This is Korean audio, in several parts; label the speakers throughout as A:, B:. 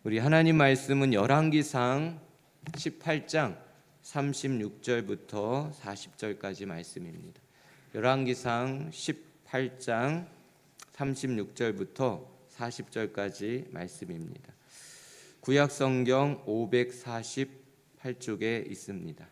A: 우리 하나님 말씀은 열왕기상 18장 36절부터 40절까지 말씀입니다. 열왕기상 18장 36절부터 40절까지 말씀입니다. 구약 성경 548쪽에 있습니다.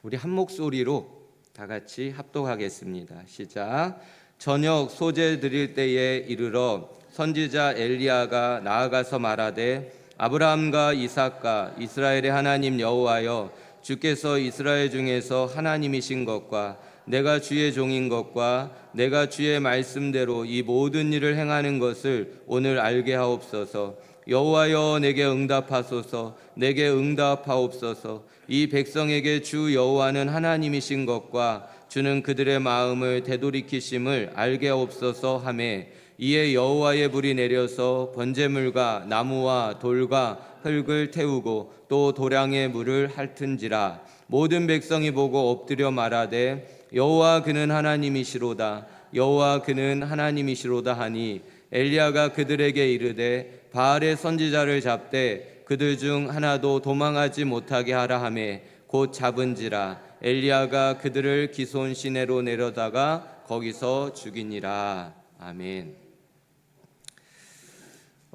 A: 우리 한 목소리로 다 같이 합독하겠습니다. 시작. 저녁 소제 드릴 때에 이르러 선지자 엘리야가 나아가서 말하되 아브라함과 이삭과 이스라엘의 하나님 여호와여, 주께서 이스라엘 중에서 하나님이신 것과 내가 주의 종인 것과 내가 주의 말씀대로 이 모든 일을 행하는 것을 오늘 알게 하옵소서. 여호와여, 내게 응답하소서. 내게 응답하옵소서. 이 백성에게 주 여호와는 하나님이신 것과 주는 그들의 마음을 되돌이키심을 알게 하옵소서 하매, 이에 여호와의 불이 내려서 번제물과 나무와 돌과 흙을 태우고 또 도량의 물을 핥은지라. 모든 백성이 보고 엎드려 말하되 여호와 그는 하나님이시로다. 여호와 그는 하나님이시로다 하니, 엘리야가 그들에게 이르되 바알의 선지자를 잡되 그들 중 하나도 도망하지 못하게 하라 하매 곧 잡은지라. 엘리야가 그들을 기손 시내로 내려다가 거기서 죽이니라. 아멘.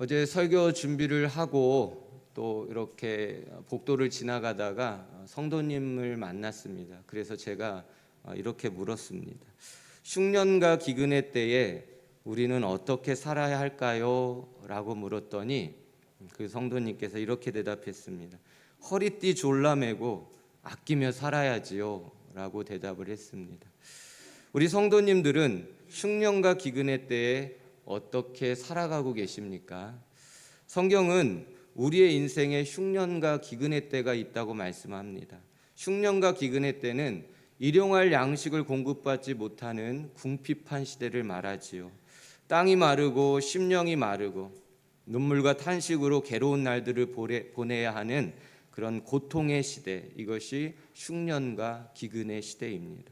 A: 어제 설교 준비를 하고 또 이렇게 복도를 지나가다가 성도님을 만났습니다. 그래서 제가 이렇게 물었습니다. 흉년과 기근의 때에 우리는 어떻게 살아야 할까요? 라고 물었더니 그 성도님께서 이렇게 대답했습니다. 허리띠 졸라매고 아끼며 살아야지요 라고 대답을 했습니다. 우리 성도님들은 흉년과 기근의 때에 어떻게 살아가고 계십니까? 성경은 우리의 인생에 흉년과 기근의 때가 있다고 말씀합니다. 흉년과 기근의 때는 일용할 양식을 공급받지 못하는 궁핍한 시대를 말하지요. 땅이 마르고 심령이 마르고 눈물과 탄식으로 괴로운 날들을 보내야 하는 그런 고통의 시대, 이것이 흉년과 기근의 시대입니다.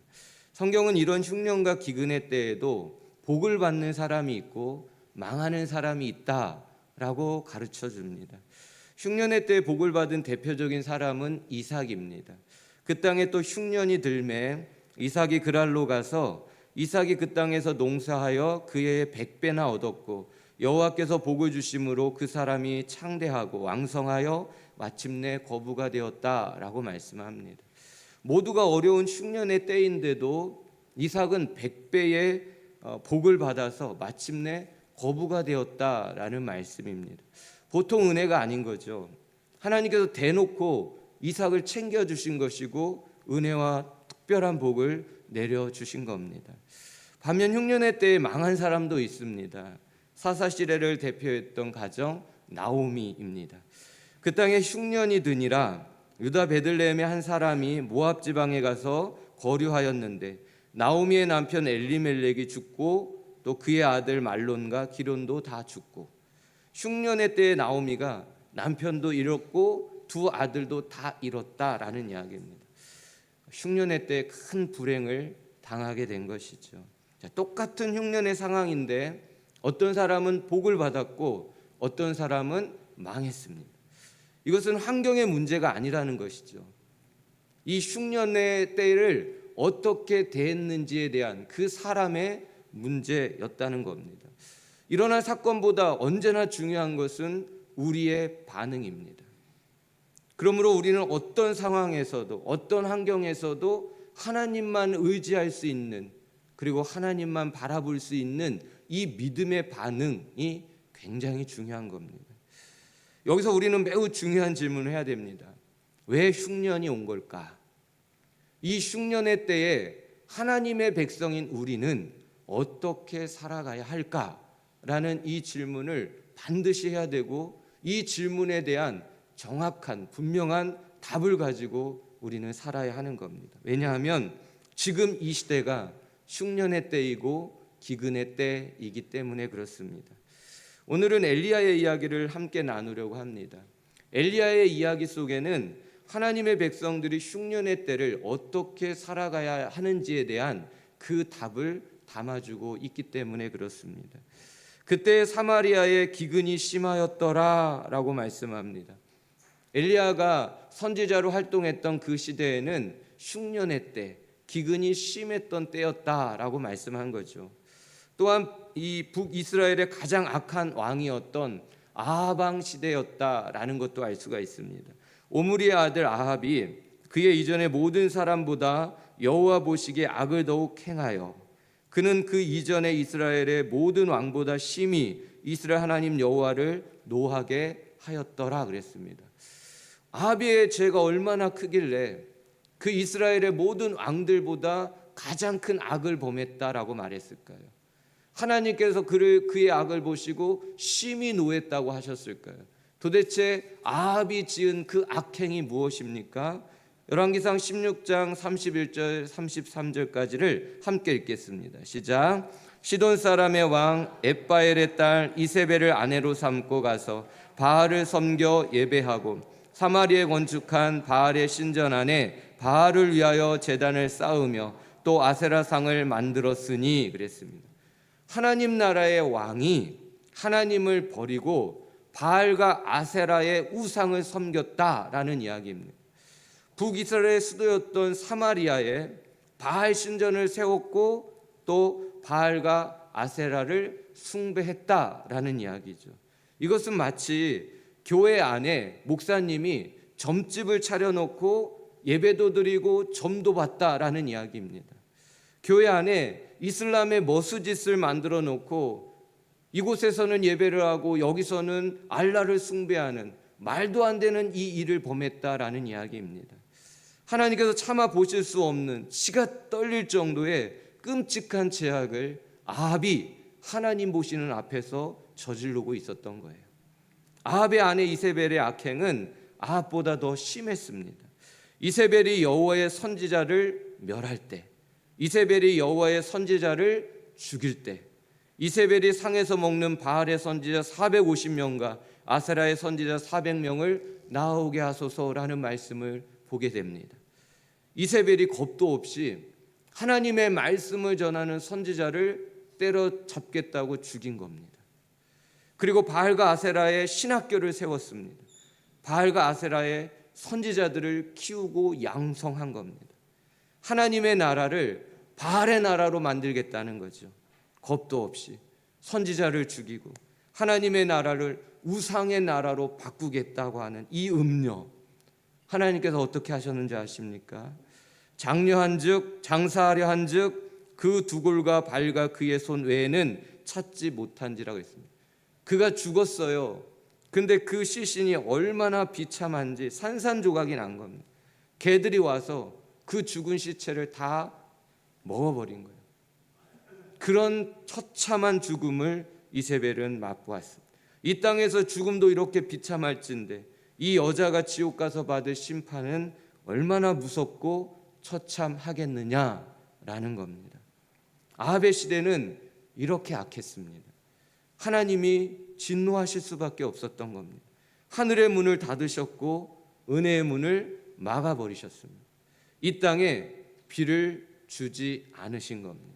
A: 성경은 이런 흉년과 기근의 때에도 복을 받는 사람이 있고 망하는 사람이 있다라고 가르쳐 줍니다. 흉년의 때에 복을 받은 대표적인 사람은 이삭입니다. 그 땅에 또 흉년이 들매 이삭이 그랄로 가서 이삭이 그 땅에서 농사하여 그의 100배나 얻었고 여호와께서 복을 주심으로 그 사람이 창대하고 왕성하여 마침내 거부가 되었다라고 말씀합니다. 모두가 어려운 흉년의 때인데도 이삭은 100배의 복을 받아서 마침내 거부가 되었다라는 말씀입니다. 보통 은혜가 아닌 거죠. 하나님께서 대놓고 이삭을 챙겨주신 것이고 은혜와 특별한 복을 내려주신 겁니다. 반면 흉년의 때에 망한 사람도 있습니다. 사사시레를 대표했던 가정 나오미입니다. 그 땅에 흉년이 드니라 유다 베들레헴의 한 사람이 모압 지방에 가서 거류하였는데 나오미의 남편 엘리멜렉이 죽고 또 그의 아들 말론과 기론도 다 죽고, 흉년의 때에 나오미가 남편도 잃었고 두 아들도 다 잃었다라는 이야기입니다. 흉년의 때 큰 불행을 당하게 된 것이죠. 똑같은 흉년의 상황인데 어떤 사람은 복을 받았고 어떤 사람은 망했습니다. 이것은 환경의 문제가 아니라는 것이죠. 이 흉년의 때를 어떻게 대했는지에 대한 그 사람의 문제였다는 겁니다. 일어난 사건보다 언제나 중요한 것은 우리의 반응입니다. 그러므로 우리는 어떤 상황에서도 어떤 환경에서도 하나님만 의지할 수 있는, 그리고 하나님만 바라볼 수 있는 이 믿음의 반응이 굉장히 중요한 겁니다. 여기서 우리는 매우 중요한 질문을 해야 됩니다. 왜 흉년이 온 걸까? 이 흉년의 때에 하나님의 백성인 우리는 어떻게 살아가야 할까라는 이 질문을 반드시 해야 되고, 이 질문에 대한 정확한 분명한 답을 가지고 우리는 살아야 하는 겁니다. 왜냐하면 지금 이 시대가 흉년의 때이고 기근의 때이기 때문에 그렇습니다. 오늘은 엘리야의 이야기를 함께 나누려고 합니다. 엘리야의 이야기 속에는 하나님의 백성들이 흉년의 때를 어떻게 살아가야 하는지에 대한 그 답을 담아주고 있기 때문에 그렇습니다. 그때 사마리아의 기근이 심하였더라라고 말씀합니다. 엘리야가 선지자로 활동했던 그 시대에는 흉년의 때, 기근이 심했던 때였다라고 말씀한 거죠. 또한 이 북이스라엘의 가장 악한 왕이었던 아합 왕 시대였다라는 것도 알 수가 있습니다. 오므리의 아들 아합이 그의 이전의 모든 사람보다 여호와 보시기에 악을 더욱 행하여 그는 그 이전의 이스라엘의 모든 왕보다 심히 이스라엘 하나님 여호와를 노하게 하였더라 그랬습니다. 아합의 죄가 얼마나 크길래 그 이스라엘의 모든 왕들보다 가장 큰 악을 범했다라고 말했을까요? 하나님께서 그의 악을 보시고 심히 노했다고 하셨을까요? 도대체 아합이 지은 그 악행이 무엇입니까? 열왕기상 16장 31절 33절까지를 함께 읽겠습니다. 시작. 시돈 사람의 왕 엣바엘의 딸 이세벨을 아내로 삼고 가서 바알을 섬겨 예배하고 사마리에 건축한 바알의 신전 안에 바알을 위하여 제단을 쌓으며 또 아세라상을 만들었으니 그랬습니다. 하나님 나라의 왕이 하나님을 버리고 바알과 아세라의 우상을 섬겼다라는 이야기입니다. 북이스라엘의 수도였던 사마리아에 바알 신전을 세웠고 또 바알과 아세라를 숭배했다라는 이야기죠. 이것은 마치 교회 안에 목사님이 점집을 차려놓고 예배도 드리고 점도 받다라는 이야기입니다. 교회 안에 이슬람의 머스짓을 만들어 놓고 이곳에서는 예배를 하고 여기서는 알라를 숭배하는 말도 안 되는 이 일을 범했다라는 이야기입니다. 하나님께서 참아 보실 수 없는 치가 떨릴 정도의 끔찍한 죄악을 아합이 하나님 보시는 앞에서 저지르고 있었던 거예요. 아합의 아내 이세벨의 악행은 아합보다 더 심했습니다. 이세벨이 여호와의 선지자를 멸할 때, 이세벨이 여호와의 선지자를 죽일 때, 이세벨이 상에서 먹는 바알의 선지자 450명과 아세라의 선지자 400명을 나오게 하소서라는 말씀을 보게 됩니다. 이세벨이 겁도 없이 하나님의 말씀을 전하는 선지자를 때려잡겠다고 죽인 겁니다. 그리고 바알과 아세라의 신학교를 세웠습니다. 바알과 아세라의 선지자들을 키우고 양성한 겁니다. 하나님의 나라를 바알의 나라로 만들겠다는 거죠. 겁도 없이 선지자를 죽이고 하나님의 나라를 우상의 나라로 바꾸겠다고 하는 이 음료, 하나님께서 어떻게 하셨는지 아십니까? 장려한즉 장사하려 한즉 그 두골과 발과 그의 손 외에는 찾지 못한지라고 했습니다. 그가 죽었어요. 근데 그 시신이 얼마나 비참한지 산산조각이 난 겁니다. 개들이 와서 그 죽은 시체를 다 먹어버린 거예요. 그런 처참한 죽음을 이세벨은 맛보았습니다. 이 땅에서 죽음도 이렇게 비참할진데 이 여자가 지옥 가서 받을 심판은 얼마나 무섭고 처참하겠느냐라는 겁니다. 아합의 시대는 이렇게 악했습니다. 하나님이 진노하실 수밖에 없었던 겁니다. 하늘의 문을 닫으셨고 은혜의 문을 막아버리셨습니다. 이 땅에 비를 주지 않으신 겁니다.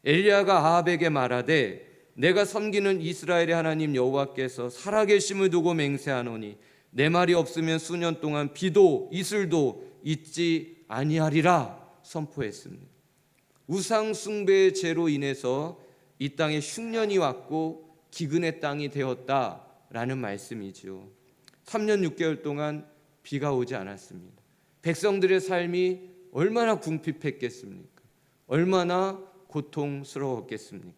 A: 엘리야가 아합에게 말하되 내가 섬기는 이스라엘의 하나님 여호와께서 살아계심을 두고 맹세하노니 내 말이 없으면 수년 동안 비도 이슬도 있지 아니하리라 선포했습니다. 우상 숭배의 죄로 인해서 이 땅에 흉년이 왔고 기근의 땅이 되었다라는 말씀이죠. 3년 6개월 동안 비가 오지 않았습니다. 백성들의 삶이 얼마나 궁핍했겠습니까? 얼마나 고통스러웠겠습니까?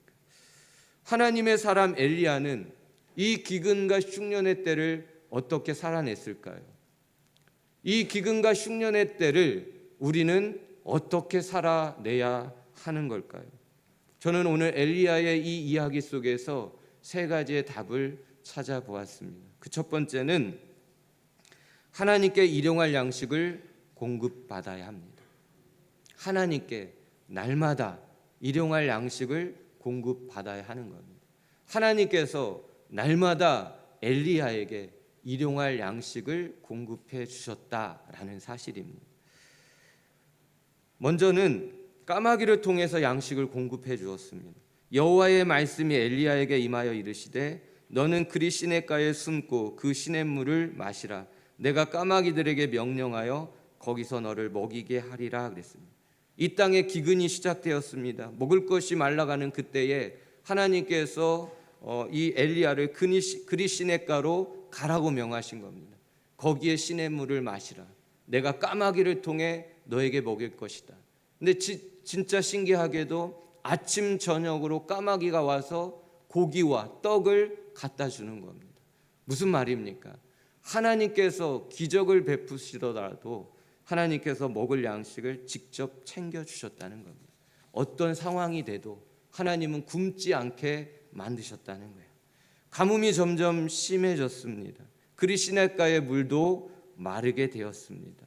A: 하나님의 사람 엘리야는 이 기근과 흉년의 때를 어떻게 살아냈을까요? 이 기근과 흉년의 때를 우리는 어떻게 살아내야 하는 걸까요? 저는 오늘 엘리야의 이 이야기 속에서 세 가지의 답을 찾아보았습니다. 그 첫 번째는 하나님께 일용할 양식을 공급받아야 합니다. 하나님께 날마다 일용할 양식을 공급받아야 하는 겁니다. 하나님께서 날마다 엘리야에게 일용할 양식을 공급해 주셨다라는 사실입니다. 먼저는 까마귀를 통해서 양식을 공급해 주었습니다. 여호와의 말씀이 엘리야에게 임하여 이르시되 너는 그리 시냇가에 숨고 그 시냇물을 마시라. 내가 까마귀들에게 명령하여 거기서 너를 먹이게 하리라 그랬습니다. 이 땅에 기근이 시작되었습니다. 먹을 것이 말라가는 그때에 하나님께서 이 엘리야를 그리 시냇가로 가라고 명하신 겁니다. 거기에 시냇물을 마시라. 내가 까마귀를 통해 너에게 먹일 것이다. 근데 진짜 신기하게도 아침 저녁으로 까마귀가 와서 고기와 떡을 갖다 주는 겁니다. 무슨 말입니까? 하나님께서 기적을 베푸시더라도 하나님께서 먹을 양식을 직접 챙겨주셨다는 겁니다. 어떤 상황이 돼도 하나님은 굶지 않게 만드셨다는 거예요. 가뭄이 점점 심해졌습니다. 그리 시냇가의 물도 마르게 되었습니다.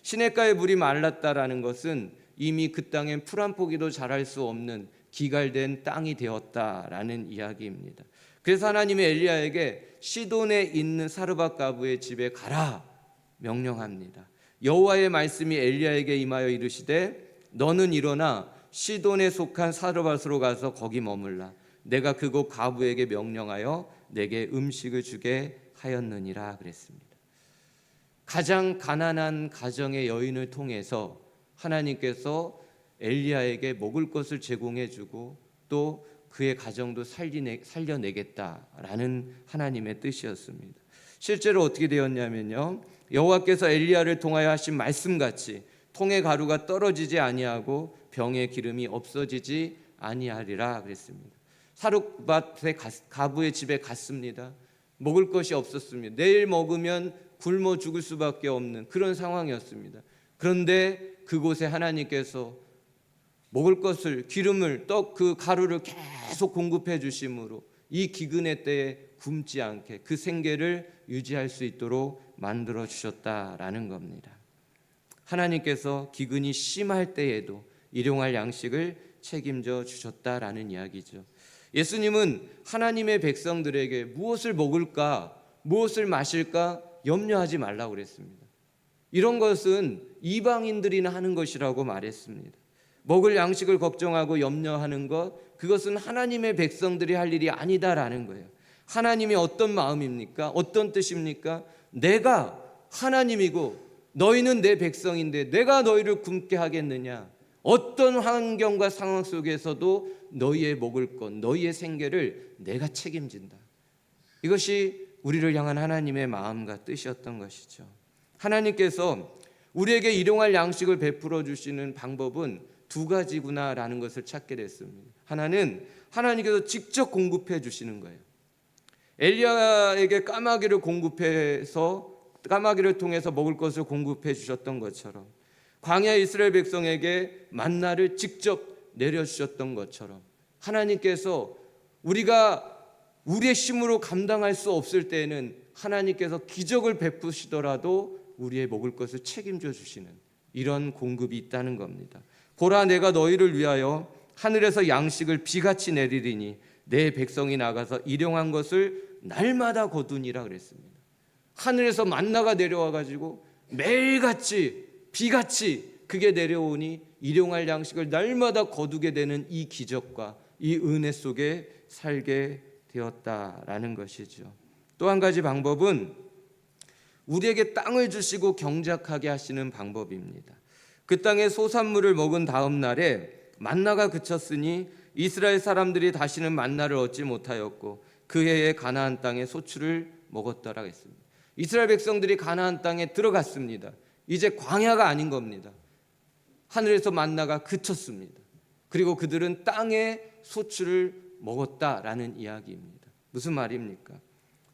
A: 시냇가의 물이 말랐다라는 것은 이미 그 땅엔 풀 한 포기도 자랄 수 없는 기갈된 땅이 되었다라는 이야기입니다. 그래서 하나님이 엘리야에게 시돈에 있는 사르밧 가부의 집에 가라 명령합니다. 여호와의 말씀이 엘리야에게 임하여 이르시되 너는 일어나 시돈에 속한 사르밧으로 가서 거기 머물라. 내가 그곳 가부에게 명령하여 내게 음식을 주게 하였느니라 그랬습니다. 가장 가난한 가정의 여인을 통해서 하나님께서 엘리야에게 먹을 것을 제공해 주고 또 그의 가정도 살려내겠다라는 하나님의 뜻이었습니다. 실제로 어떻게 되었냐면요, 여호와께서 엘리야를 통하여 하신 말씀같이 통의 가루가 떨어지지 아니하고 병의 기름이 없어지지 아니하리라 그랬습니다. 사르밧의 가부의 집에 갔습니다. 먹을 것이 없었습니다. 내일 먹으면 굶어 죽을 수밖에 없는 그런 상황이었습니다. 그런데 그곳에 하나님께서 먹을 것을, 기름을, 떡, 그 가루를 계속 공급해 주심으로 이 기근의 때에 굶지 않게 그 생계를 유지할 수 있도록 만들어 주셨다라는 겁니다. 하나님께서 기근이 심할 때에도 일용할 양식을 책임져 주셨다라는 이야기죠. 예수님은 하나님의 백성들에게 무엇을 먹을까, 무엇을 마실까 염려하지 말라고 그랬습니다. 이런 것은 이방인들이나 하는 것이라고 말했습니다. 먹을 양식을 걱정하고 염려하는 것, 그것은 하나님의 백성들이 할 일이 아니다라는 거예요. 하나님이 어떤 마음입니까? 어떤 뜻입니까? 내가 하나님이고 너희는 내 백성인데 내가 너희를 굶게 하겠느냐? 어떤 환경과 상황 속에서도 너희의 먹을 것, 너희의 생계를 내가 책임진다. 이것이 우리를 향한 하나님의 마음과 뜻이었던 것이죠. 하나님께서 우리에게 일용할 양식을 베풀어 주시는 방법은 두 가지구나라는 것을 찾게 됐습니다. 하나는 하나님께서 직접 공급해 주시는 거예요. 엘리야에게 까마귀를 공급해서 까마귀를 통해서 먹을 것을 공급해 주셨던 것처럼 광야 이스라엘 백성에게 만나를 직접 내려주셨던 것처럼 하나님께서 우리가 우리의 힘으로 감당할 수 없을 때에는 하나님께서 기적을 베푸시더라도 우리의 먹을 것을 책임져 주시는 이런 공급이 있다는 겁니다. 보라, 내가 너희를 위하여 하늘에서 양식을 비같이 내리리니 내 백성이 나가서 일용한 것을 날마다 거두니라 그랬습니다. 하늘에서 만나가 내려와 가지고 매일같이 비같이 그게 내려오니 일용할 양식을 날마다 거두게 되는 이 기적과 이 은혜 속에 살게 되었다라는 것이죠. 또 한 가지 방법은 우리에게 땅을 주시고 경작하게 하시는 방법입니다. 그 땅의 소산물을 먹은 다음 날에 만나가 그쳤으니 이스라엘 사람들이 다시는 만나를 얻지 못하였고 그 해에 가나안 땅의 소출을 먹었더라 했습니다. 이스라엘 백성들이 가나안 땅에 들어갔습니다. 이제 광야가 아닌 겁니다. 하늘에서 만나가 그쳤습니다. 그리고 그들은 땅의 소출을 먹었다라는 이야기입니다. 무슨 말입니까?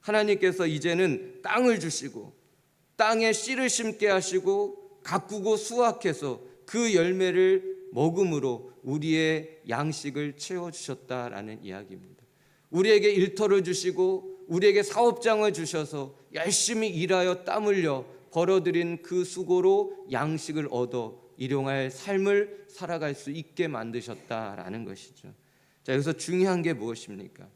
A: 하나님께서 이제는 땅을 주시고 땅에 씨를 심게 하시고 가꾸고 수확해서 그 열매를 먹음으로 우리의 양식을 채워주셨다라는 이야기입니다. 우리에게 일터를 주시고 우리에게 사업장을 주셔서 열심히 일하여 땀 흘려 벌어들인 그 수고로 양식을 얻어 일용할 삶을 살아갈 수 있게 만드셨다라는 것이죠. 자, 여기서 중요한 게 무엇입니까?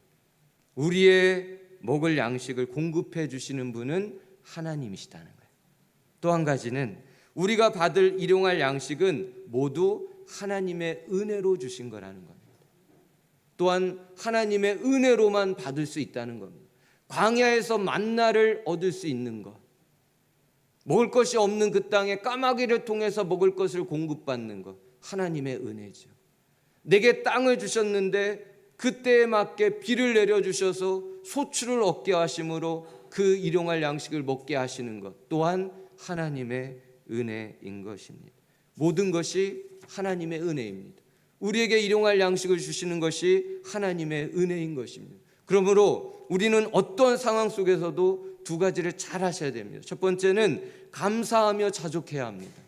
A: 우리의 먹을 양식을 공급해 주시는 분은 하나님이시다는 거예요. 또 한 가지는 우리가 받을 일용할 양식은 모두 하나님의 은혜로 주신 거라는 겁니다. 또한 하나님의 은혜로만 받을 수 있다는 겁니다. 광야에서 만나를 얻을 수 있는 것, 먹을 것이 없는 그 땅에 까마귀를 통해서 먹을 것을 공급받는 것, 하나님의 은혜죠. 내게 땅을 주셨는데 그때에 맞게 비를 내려주셔서 소출을 얻게 하심으로 그 일용할 양식을 먹게 하시는 것 또한 하나님의 은혜인 것입니다. 모든 것이 하나님의 은혜입니다. 우리에게 일용할 양식을 주시는 것이 하나님의 은혜인 것입니다. 그러므로 우리는 어떤 상황 속에서도 두 가지를 잘 하셔야 됩니다. 첫 번째는 감사하며 자족해야 합니다.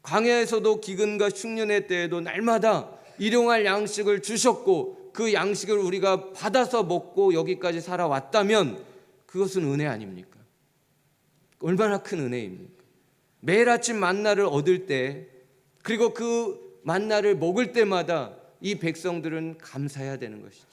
A: 광야에서도 기근과 흉년의 때에도 날마다 일용할 양식을 주셨고 그 양식을 우리가 받아서 먹고 여기까지 살아왔다면 그것은 은혜 아닙니까? 얼마나 큰 은혜입니까? 매일 아침 만나를 얻을 때 그리고 그 만나를 먹을 때마다 이 백성들은 감사해야 되는 것이죠.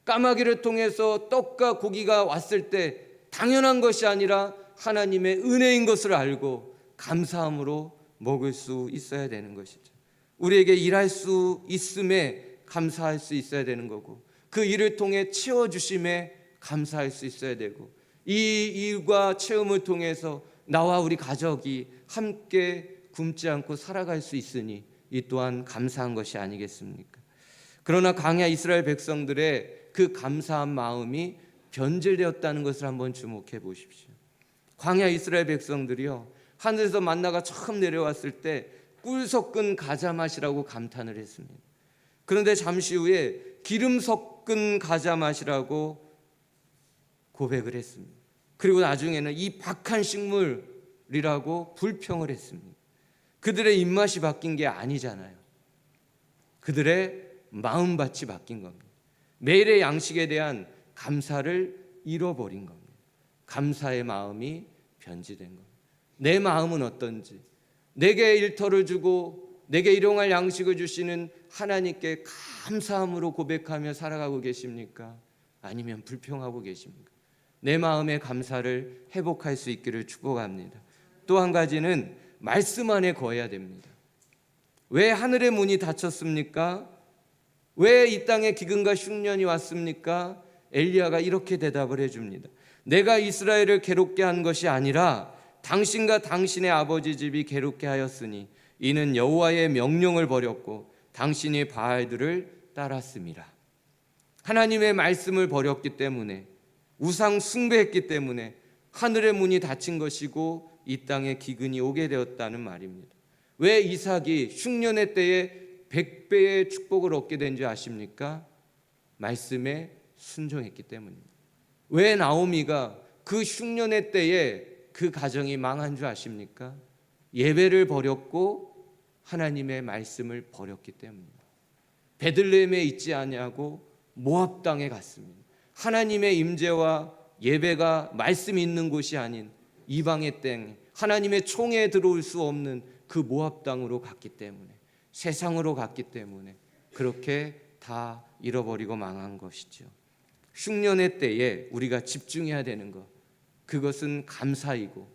A: 까마귀를 통해서 떡과 고기가 왔을 때 당연한 것이 아니라 하나님의 은혜인 것을 알고 감사함으로 먹을 수 있어야 되는 것이죠. 우리에게 일할 수 있음에 감사할 수 있어야 되는 거고 그 일을 통해 채워주심에 감사할 수 있어야 되고 이 일과 체험을 통해서 나와 우리 가족이 함께 굶지 않고 살아갈 수 있으니 이 또한 감사한 것이 아니겠습니까? 그러나 광야 이스라엘 백성들의 그 감사한 마음이 변질되었다는 것을 한번 주목해 보십시오. 광야 이스라엘 백성들이요 하늘에서 만나가 처음 내려왔을 때 꿀 섞은 가자 맛이라고 감탄을 했습니다. 그런데 잠시 후에 기름 섞은 가자 맛이라고 고백을 했습니다. 그리고 나중에는 이 박한 식물이라고 불평을 했습니다. 그들의 입맛이 바뀐 게 아니잖아요. 그들의 마음밭이 바뀐 겁니다. 매일의 양식에 대한 감사를 잃어버린 겁니다. 감사의 마음이 변질된 겁니다. 내 마음은 어떤지, 내게 일터를 주고 내게 일용할 양식을 주시는 하나님께 감사함으로 고백하며 살아가고 계십니까? 아니면 불평하고 계십니까? 내 마음의 감사를 회복할 수 있기를 축복합니다. 또 한 가지는 말씀 안에 거해야 됩니다. 왜 하늘의 문이 닫혔습니까? 왜 이 땅에 기근과 흉년이 왔습니까? 엘리야가 이렇게 대답을 해줍니다. 내가 이스라엘을 괴롭게 한 것이 아니라 당신과 당신의 아버지 집이 괴롭게 하였으니 이는 여호와의 명령을 버렸고 당신이 바알들을 따랐음이라. 하나님의 말씀을 버렸기 때문에 우상 숭배했기 때문에 하늘의 문이 닫힌 것이고 이 땅에 기근이 오게 되었다는 말입니다. 왜 이삭이 흉년의 때에 100배의 축복을 얻게 된 줄 아십니까? 말씀에 순종했기 때문입니다. 왜 나오미가 그 흉년의 때에 그 가정이 망한 줄 아십니까? 예배를 버렸고 하나님의 말씀을 버렸기 때문입니다. 베들레헴에 있지 아니하고 모압 땅에 갔습니다. 하나님의 임재와 예배가 말씀이 있는 곳이 아닌 이방의 땅, 하나님의 총에 들어올 수 없는 그 모압 땅으로 갔기 때문에, 세상으로 갔기 때문에 그렇게 다 잃어버리고 망한 것이죠. 흉년의 때에 우리가 집중해야 되는 것, 그것은 감사이고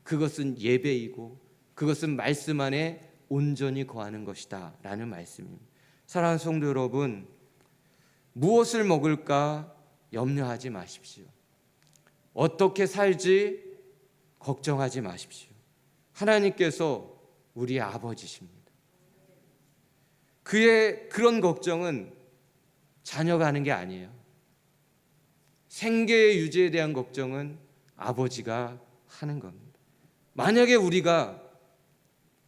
A: 그것은 예배이고 그것은 말씀 안에 온전히 거하는 것이다 라는 말씀입니다. 사랑하는 성도 여러분, 무엇을 먹을까 염려하지 마십시오. 어떻게 살지 걱정하지 마십시오. 하나님께서 우리의 아버지십니다. 그의 그런 걱정은 자녀가 하는 게 아니에요. 생계의 유지에 대한 걱정은 아버지가 하는 겁니다. 만약에 우리가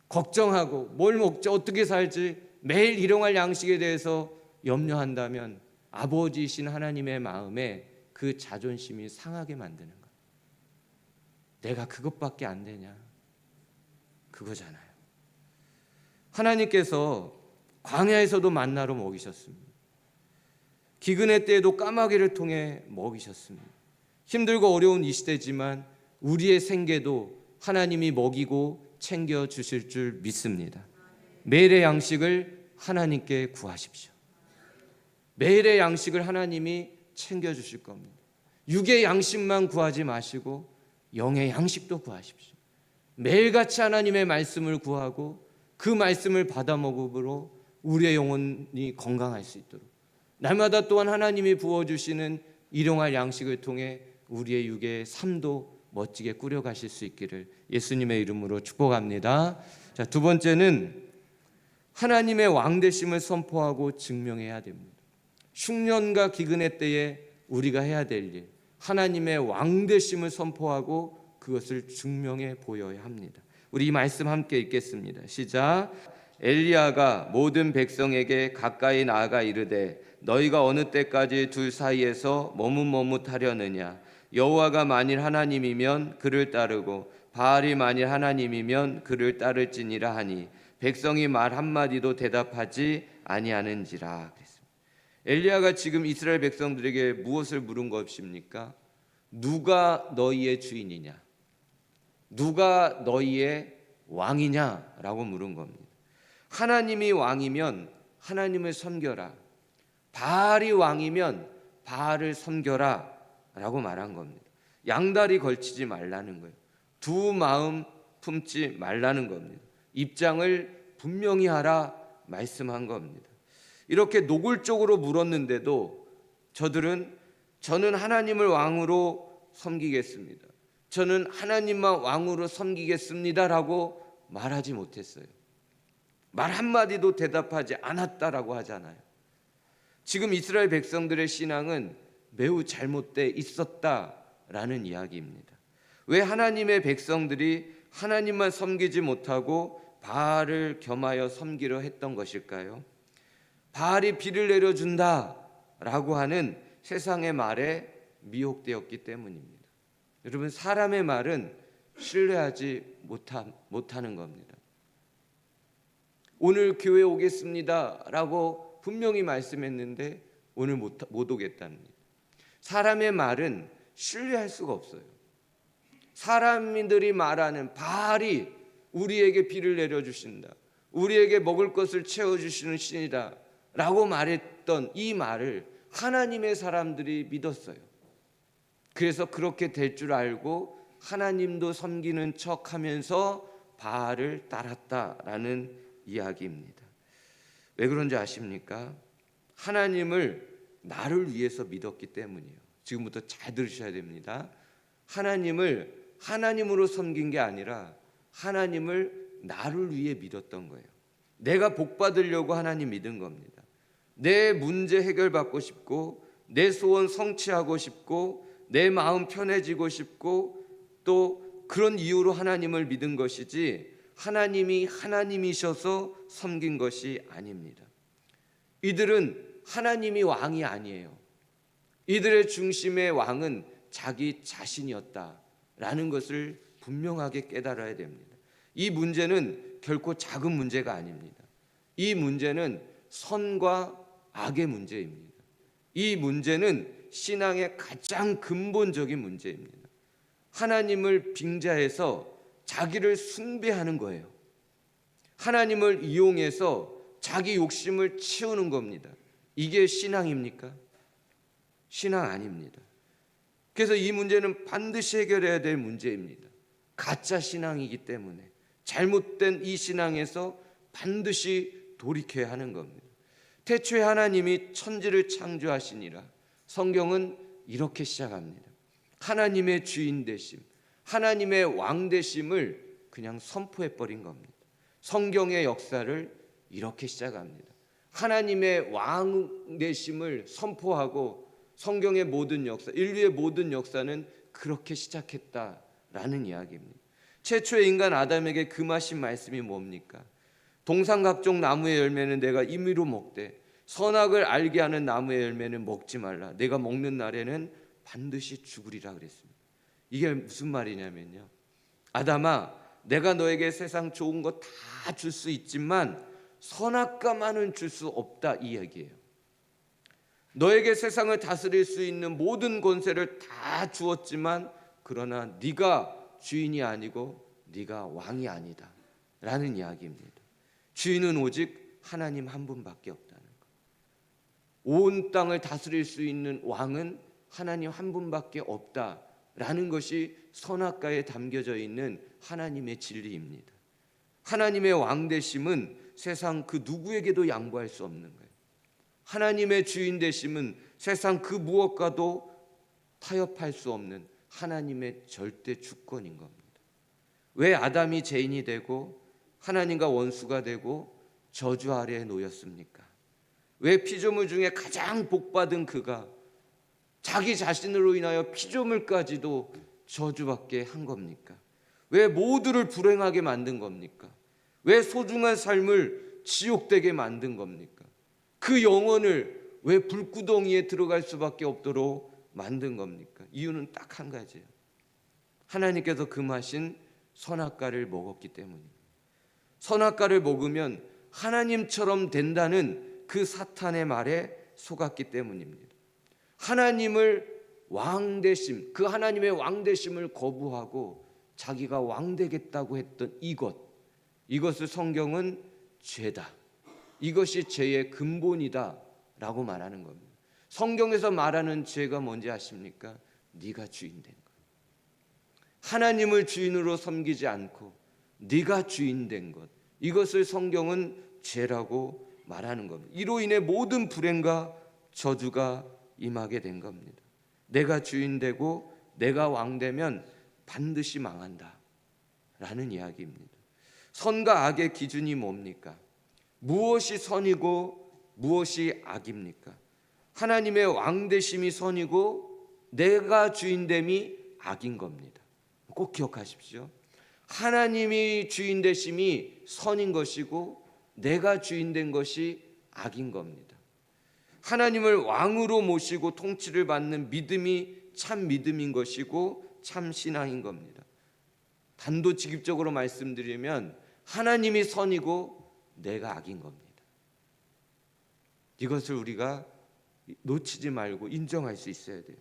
A: 걱정하고 뭘 먹지 어떻게 살지 매일 일용할 양식에 대해서 염려한다면 아버지이신 하나님의 마음에 그 자존심이 상하게 만드는 거예요. 내가 그것밖에 안 되냐? 그거잖아요. 하나님께서 광야에서도 만나로 먹이셨습니다. 기근의 때에도 까마귀를 통해 먹이셨습니다. 힘들고 어려운 이 시대지만 우리의 생계도 하나님이 먹이고 챙겨 주실 줄 믿습니다. 매일의 양식을 하나님께 구하십시오. 매일의 양식을 하나님이 챙겨 주실 겁니다. 육의 양식만 구하지 마시고 영의 양식도 구하십시오. 매일같이 하나님의 말씀을 구하고 그 말씀을 받아 먹음으로 우리의 영혼이 건강할 수 있도록, 날마다 또한 하나님이 부어주시는 일용할 양식을 통해 우리의 육의 삶도 멋지게 꾸려가실 수 있기를 예수님의 이름으로 축복합니다. 자, 두 번째는 하나님의 왕되심을 선포하고 증명해야 됩니다. 흉년과 기근의 때에 우리가 해야 될 일, 하나님의 왕되심을 선포하고 그것을 증명해 보여야 합니다. 우리 이 말씀 함께 읽겠습니다. 시작. 엘리야가 모든 백성에게 가까이 나아가 이르되 너희가 어느 때까지 둘 사이에서 머뭇머뭇하려느냐. 여호와가 만일 하나님이면 그를 따르고 바알이 만일 하나님이면 그를 따를지니라 하니 백성이 말 한마디도 대답하지 아니하는지라. 엘리야가 지금 이스라엘 백성들에게 무엇을 물은 것입니까? 누가 너희의 주인이냐? 누가 너희의 왕이냐라고 물은 겁니다. 하나님이 왕이면 하나님을 섬겨라. 바알이 왕이면 바알을 섬겨라 라고 말한 겁니다. 양다리 걸치지 말라는 거예요. 두 마음 품지 말라는 겁니다. 입장을 분명히 하라 말씀한 겁니다. 이렇게 노골적으로 물었는데도 저는 하나님을 왕으로 섬기겠습니다. 저는 하나님만 왕으로 섬기겠습니다라고 말하지 못했어요. 말 한마디도 대답하지 않았다라고 하잖아요. 지금 이스라엘 백성들의 신앙은 매우 잘못돼 있었다라는 이야기입니다. 왜 하나님의 백성들이 하나님만 섬기지 못하고 바알을 겸하여 섬기려 했던 것일까요? 바알이 비를 내려준다라고 하는 세상의 말에 미혹되었기 때문입니다. 여러분, 사람의 말은 신뢰하지 못하는 겁니다. 오늘 교회 오겠습니다라고 분명히 말씀했는데 오늘 못 오겠답니다. 사람의 말은 신뢰할 수가 없어요. 사람들이 말하는 바알이 우리에게 비를 내려주신다, 우리에게 먹을 것을 채워주시는 신이다 라고 말했던 이 말을 하나님의 사람들이 믿었어요. 그래서 그렇게 될 줄 알고 하나님도 섬기는 척하면서 바알을 따랐다라는 이야기입니다. 왜 그런지 아십니까? 하나님을 나를 위해서 믿었기 때문이에요. 지금부터 잘 들으셔야 됩니다. 하나님을 하나님으로 섬긴 게 아니라 하나님을 나를 위해 믿었던 거예요. 내가 복 받으려고 하나님 믿은 겁니다. 내 문제 해결받고 싶고, 내 소원 성취하고 싶고, 내 마음 편해지고 싶고, 또 그런 이유로 하나님을 믿은 것이지 하나님이 하나님이셔서 섬긴 것이 아닙니다. 이들은 하나님이 왕이 아니에요. 이들의 중심의 왕은 자기 자신이었다라는 것을 분명하게 깨달아야 됩니다. 이 문제는 결코 작은 문제가 아닙니다. 이 문제는 선과 악의 문제입니다. 이 문제는 신앙의 가장 근본적인 문제입니다. 하나님을 빙자해서 자기를 숭배하는 거예요. 하나님을 이용해서 자기 욕심을 채우는 겁니다. 이게 신앙입니까? 신앙 아닙니다. 그래서 이 문제는 반드시 해결해야 될 문제입니다. 가짜 신앙이기 때문에 잘못된 이 신앙에서 반드시 돌이켜야 하는 겁니다. 태초에 하나님이 천지를 창조하시니라. 성경은 이렇게 시작합니다. 하나님의 주인 되심, 하나님의 왕 되심을 그냥 선포해 버린 겁니다. 성경의 역사를 이렇게 시작합니다. 하나님의 왕 되심을 선포하고 성경의 모든 역사, 인류의 모든 역사는 그렇게 시작했다라는 이야기입니다. 최초의 인간 아담에게 금하신 말씀이 뭡니까? 동상각종 나무의 열매는 내가 임의로 먹되 선악을 알게 하는 나무의 열매는 먹지 말라. 내가 먹는 날에는 반드시 죽으리라 그랬습니다. 이게 무슨 말이냐면요, 아담아, 내가 너에게 세상 좋은 거 다 줄 수 있지만 선악과만은 줄 수 없다, 이 얘기예요. 너에게 세상을 다스릴 수 있는 모든 권세를 다 주었지만 그러나 네가 주인이 아니고 네가 왕이 아니다 라는 이야기입니다. 주인은 오직 하나님 한 분밖에 없다는 것. 온 땅을 다스릴 수 있는 왕은 하나님 한 분밖에 없다라는 것이 선악과에 담겨져 있는 하나님의 진리입니다. 하나님의 왕 되심은 세상 그 누구에게도 양보할 수 없는 거예요. 하나님의 주인 되심은 세상 그 무엇과도 타협할 수 없는 하나님의 절대 주권인 겁니다. 왜 아담이 죄인이 되고 하나님과 원수가 되고 저주 아래에 놓였습니까? 왜 피조물 중에 가장 복받은 그가 자기 자신으로 인하여 피조물까지도 저주받게 한 겁니까? 왜 모두를 불행하게 만든 겁니까? 왜 소중한 삶을 지옥되게 만든 겁니까? 그 영혼을 왜 불구덩이에 들어갈 수밖에 없도록 만든 겁니까? 이유는 딱 한 가지예요. 하나님께서 금하신 선악과를 먹었기 때문입니다. 선악과를 먹으면 하나님처럼 된다는 그 사탄의 말에 속았기 때문입니다. 하나님을 왕되심, 그 하나님의 왕되심을 거부하고 자기가 왕되겠다고 했던 이것을 성경은 죄다, 이것이 죄의 근본이다 라고 말하는 겁니다. 성경에서 말하는 죄가 뭔지 아십니까? 네가 주인 된 것, 하나님을 주인으로 섬기지 않고 네가 주인 된 것, 이것을 성경은 죄라고 말하는 겁니다. 이로 인해 모든 불행과 저주가 임하게 된 겁니다. 내가 주인 되고 내가 왕 되면 반드시 망한다 라는 이야기입니다. 선과 악의 기준이 뭡니까? 무엇이 선이고 무엇이 악입니까? 하나님의 왕되심이 선이고 내가 주인됨이 악인 겁니다. 꼭 기억하십시오. 하나님이 주인되심이 선인 것이고 내가 주인된 것이 악인 겁니다. 하나님을 왕으로 모시고 통치를 받는 믿음이 참 믿음인 것이고 참 신앙인 겁니다. 단도직입적으로 말씀드리면 하나님이 선이고 내가 악인 겁니다. 이것을 우리가 놓치지 말고 인정할 수 있어야 돼요.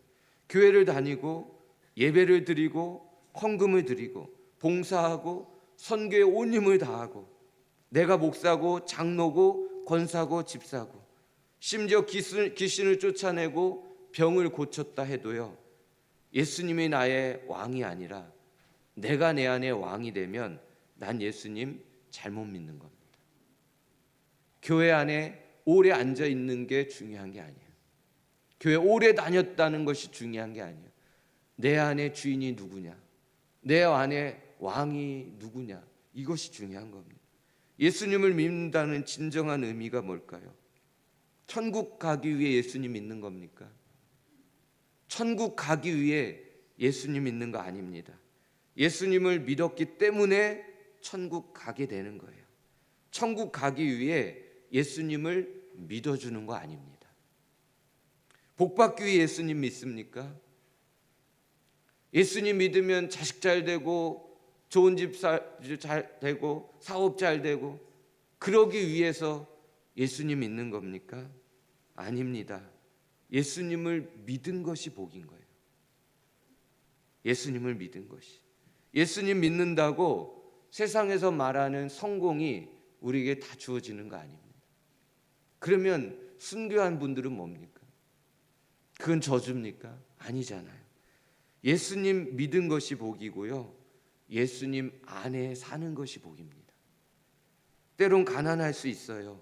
A: 교회를 다니고 예배를 드리고 헌금을 드리고 봉사하고 선교에 온 힘을 다하고 내가 목사고 장로고 권사고 집사고 심지어 귀신을 쫓아내고 병을 고쳤다 해도요, 예수님이 나의 왕이 아니라 내가 내 안에 왕이 되면 난 예수님 잘못 믿는 겁니다. 교회 안에 오래 앉아 있는 게 중요한 게 아니에요. 교회 오래 다녔다는 것이 중요한 게 아니에요. 내 안에 주인이 누구냐, 내 안에 왕이 누구냐, 이것이 중요한 겁니다. 예수님을 믿는다는 진정한 의미가 뭘까요? 천국 가기 위해 예수님 믿는 겁니까? 천국 가기 위해 예수님 믿는 거 아닙니다. 예수님을 믿었기 때문에 천국 가게 되는 거예요. 천국 가기 위해 예수님을 믿어주는 거 아닙니다. 복 받기 위해 예수님 믿습니까? 예수님 믿으면 자식 잘 되고 좋은 집 잘 되고 사업 잘 되고 그러기 위해서 예수님 믿는 겁니까? 아닙니다. 예수님을 믿은 것이 복인 거예요. 예수님을 믿은 것이. 예수님 믿는다고 세상에서 말하는 성공이 우리에게 다 주어지는 거 아닙니다. 그러면 순교한 분들은 뭡니까? 그건 저주입니까? 아니잖아요. 예수님 믿은 것이 복이고요, 예수님 안에 사는 것이 복입니다. 때론 가난할 수 있어요.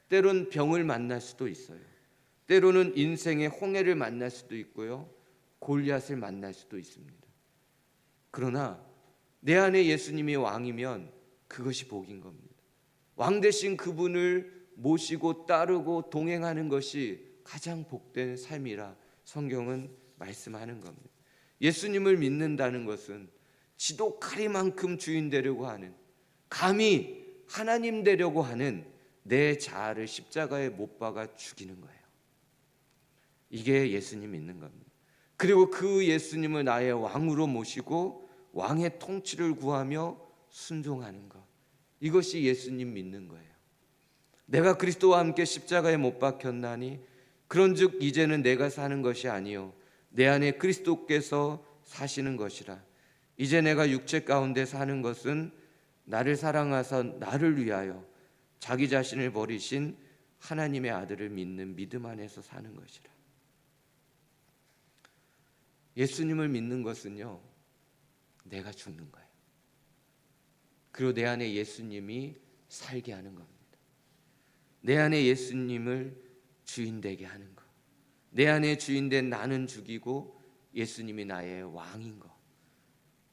A: 때론 병을 만날 수도 있어요. 때로는 인생의 홍해를 만날 수도 있고요, 골리앗을 만날 수도 있습니다. 그러나 내 안에 예수님이 왕이면 그것이 복인 겁니다. 왕 되신 그분을 모시고 따르고 동행하는 것이 가장 복된 삶이라 성경은 말씀하는 겁니다. 예수님을 믿는다는 것은 지독하리만큼 주인 되려고 하는, 감히 하나님 되려고 하는 내 자아를 십자가에 못 박아 죽이는 거예요. 이게 예수님 믿는 겁니다. 그리고 그 예수님을 나의 왕으로 모시고 왕의 통치를 구하며 순종하는 것, 이것이 예수님 믿는 거예요. 내가 그리스도와 함께 십자가에 못 박혔나니 그런즉 이제는 내가 사는 것이 아니요 내 안에 그리스도께서 사시는 것이라. 이제 내가 육체 가운데 사는 것은 나를 사랑하사 나를 위하여 자기 자신을 버리신 하나님의 아들을 믿는 믿음 안에서 사는 것이라. 예수님을 믿는 것은요, 내가 죽는 거예요. 그리고 내 안에 예수님이 살게 하는 겁니다. 내 안에 예수님을 주인 되게 하는 것. 내 안에 주인 된 나는 죽이고 예수님이 나의 왕인 것.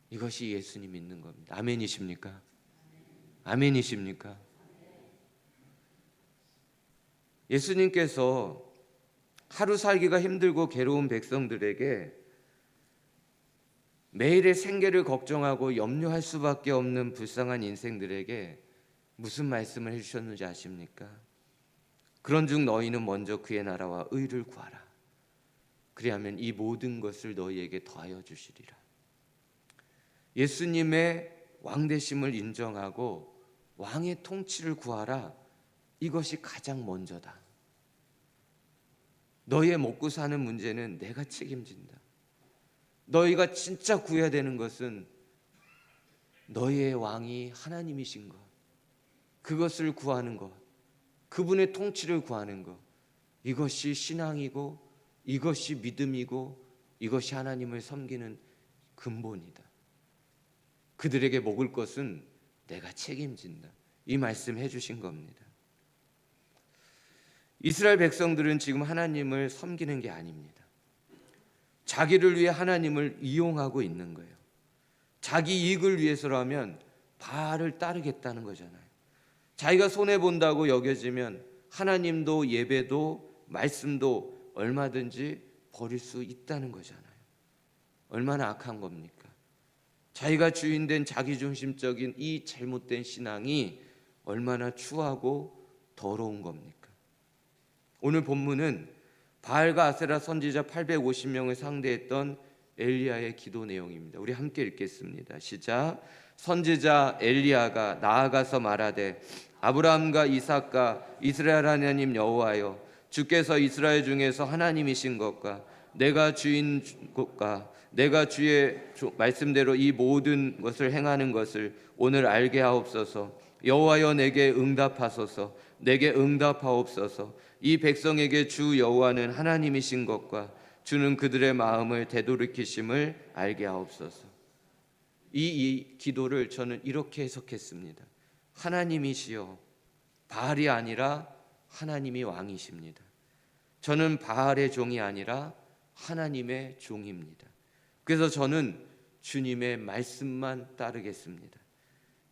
A: 이것이 예수님 믿는 겁니다. 아멘이십니까? 아멘이십니까? 예수님께서 하루 살기가 힘들고 괴로운 백성들에게 매일의 생계를 걱정하고 염려할 수밖에 없는 불쌍한 인생들에게 무슨 말씀을 해주셨는지 아십니까? 그런즉 너희는 먼저 그의 나라와 의를 구하라. 그리하면 이 모든 것을 너희에게 더하여 주시리라. 예수님의 왕되심을 인정하고 왕의 통치를 구하라. 이것이 가장 먼저다. 너희의 먹고 사는 문제는 내가 책임진다. 너희가 진짜 구해야 되는 것은 너희의 왕이 하나님이신 것, 그것을 구하는 것, 그분의 통치를 구하는 것, 이것이 신앙이고 이것이 믿음이고 이것이 하나님을 섬기는 근본이다. 그들에게 먹을 것은 내가 책임진다. 이 말씀 해주신 겁니다. 이스라엘 백성들은 지금 하나님을 섬기는 게 아닙니다. 자기를 위해 하나님을 이용하고 있는 거예요. 자기 이익을 위해서라면 바알을 따르겠다는 거잖아요. 자기가 손해본다고 여겨지면 하나님도 예배도 말씀도 얼마든지 버릴 수 있다는 거잖아요. 얼마나 악한 겁니까? 자기가 주인된 자기중심적인 이 잘못된 신앙이 얼마나 추하고 더러운 겁니까? 오늘 본문은 바알과 아세라 선지자 850명을 상대했던 엘리야의 기도 내용입니다. 우리 함께 읽겠습니다. 시작. 선지자 엘리야가 나아가서 말하되 아브라함과 이삭과 이스라엘 하나님 여호와여, 주께서 이스라엘 중에서 하나님이신 것과 내가 주인 것과 내가 주의 말씀대로 이 모든 것을 행하는 것을 오늘 알게 하옵소서. 여호와여, 내게 응답하소서. 내게 응답하옵소서. 이 백성에게 주 여호와는 하나님이신 것과 주는 그들의 마음을 되돌이키심을 알게 하옵소서. 이 기도를 저는 이렇게 해석했습니다. 하나님이시여, 바알이 아니라 하나님이 왕이십니다. 저는 바알의 종이 아니라 하나님의 종입니다. 그래서 저는 주님의 말씀만 따르겠습니다.